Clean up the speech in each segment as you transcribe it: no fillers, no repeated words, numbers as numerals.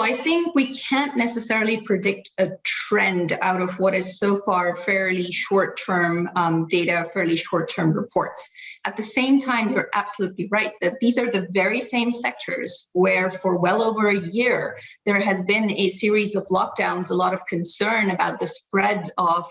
I think we can't necessarily predict a trend out of what is so far fairly short-term data, fairly short-term reports. At the same time, you're absolutely right that these are the very same sectors where for well over a year, there has been a series of lockdowns, a lot of concern about the spread of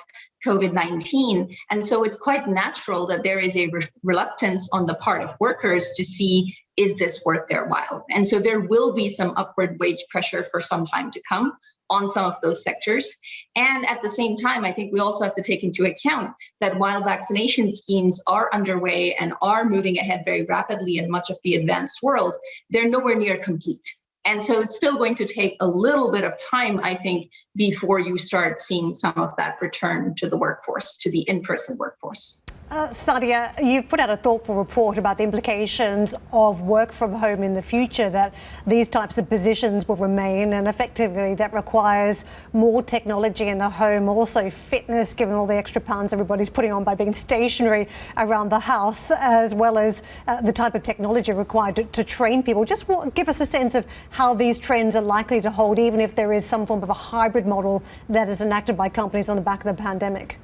COVID-19. And so it's quite natural that there is a reluctance on the part of workers to see, is this worth their while? And so there will be some upward wage pressure for some time to come on some of those sectors. And at the same time, I think we also have to take into account that while vaccination schemes are underway and are moving ahead very rapidly in much of the advanced world, they're nowhere near complete. And so it's still going to take a little bit of time, I think, before you start seeing some of that return to the workforce, to the in-person workforce. Saadia, you've put out a thoughtful report about the implications of work from home in the future, that these types of positions will remain, and effectively that requires more technology in the home, also fitness, given all the extra pounds everybody's putting on by being stationary around the house, as well as the type of technology required to train people. Just give us a sense of how these trends are likely to hold, even if there is some form of a hybrid model that is enacted by companies on the back of the pandemic.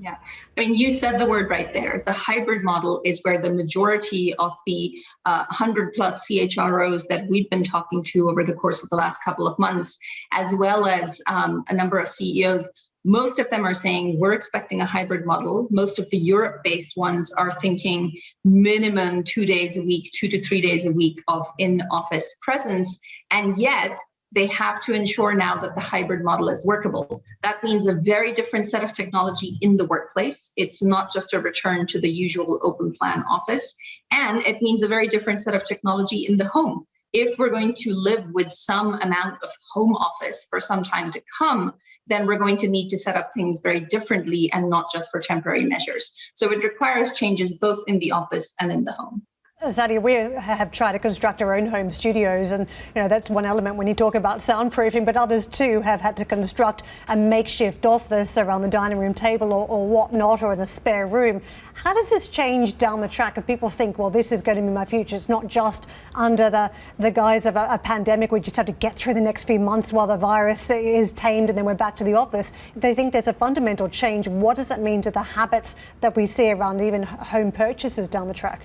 Yeah, I mean, you said the word right there. The hybrid model is where the majority of the 100 plus CHROs that we've been talking to over the course of the last couple of months, as well as a number of CEOs, most of them are saying we're expecting a hybrid model. Most of the Europe-based ones are thinking minimum 2 days a week, 2 to 3 days a week of in-office presence. And yet, they have to ensure now that the hybrid model is workable. That means a very different set of technology in the workplace. It's not just a return to the usual open plan office. And it means a very different set of technology in the home. If we're going to live with some amount of home office for some time to come, then we're going to need to set up things very differently and not just for temporary measures. So it requires changes both in the office and in the home. Saadia, we have tried to construct our own home studios, and that's one element when you talk about soundproofing, but others too have had to construct a makeshift office around the dining room table or whatnot, or in a spare room. How does this change down the track if people think, well, this is going to be my future? It's not just under the guise of a pandemic. We just have to get through the next few months while the virus is tamed and then we're back to the office. If they think there's a fundamental change, what does it mean to the habits that we see around even home purchases down the track?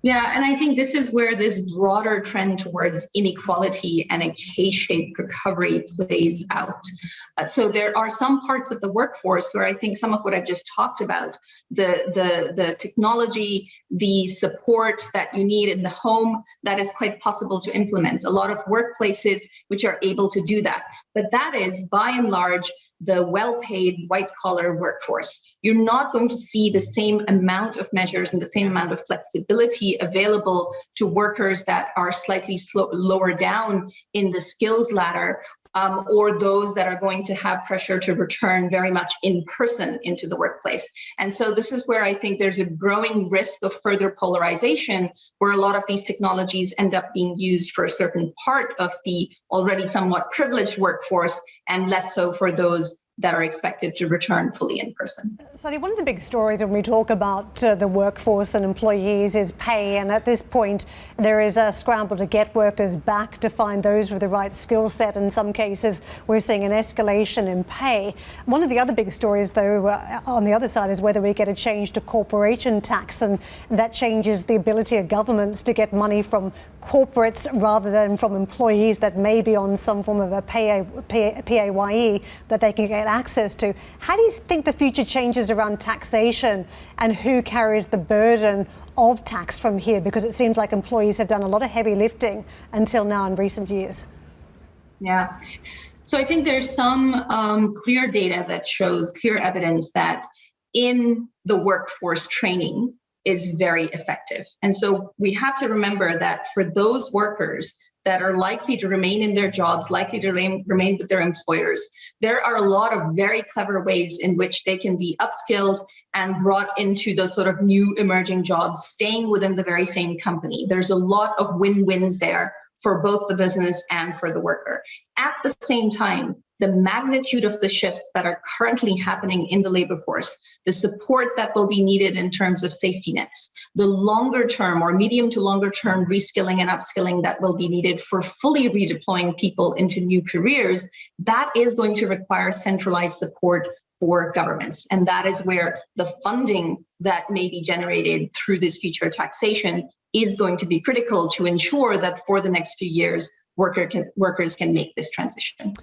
Yeah, and I think this is where this broader trend towards inequality and a K-shaped recovery plays out. So there are some parts of the workforce where I think some of what I've just talked about, the technology, the support that you need in the home, that is quite possible to implement. A lot of workplaces which are able to do that. But that is, by and large, the well-paid white-collar workforce. You're not going to see the same amount of measures and the same amount of flexibility available to workers that are slightly lower down in the skills ladder, or those that are going to have pressure to return very much in person into the workplace. And so this is where I think there's a growing risk of further polarization, where a lot of these technologies end up being used for a certain part of the already somewhat privileged workforce, and less so for those that are expected to return fully in person. Saadia, one of the big stories when we talk about the workforce and employees is pay. And at this point, there is a scramble to get workers back, to find those with the right skill set. In some cases, we're seeing an escalation in pay. One of the other big stories, though, on the other side, is whether we get a change to corporation tax, and that changes the ability of governments to get money from corporates rather than from employees that may be on some form of a PAYE that they can get access to. How do you think the future changes around taxation and who carries the burden of tax from here? Because it seems like employees have done a lot of heavy lifting until now in recent years. Yeah. So I think there's some clear data that shows, clear evidence that in the workforce, training is very effective. And so we have to remember that for those workers that are likely to remain in their jobs, likely to remain with their employers, there are a lot of very clever ways in which they can be upskilled and brought into those sort of new emerging jobs, staying within the very same company. There's a lot of win-wins there for both the business and for the worker. At the same time, the magnitude of the shifts that are currently happening in the labor force, the support that will be needed in terms of safety nets, the longer term or medium to longer term reskilling and upskilling that will be needed for fully redeploying people into new careers, that is going to require centralized support for governments. And that is where the funding that may be generated through this future taxation is going to be critical to ensure that for the next few years, workers can make this transition.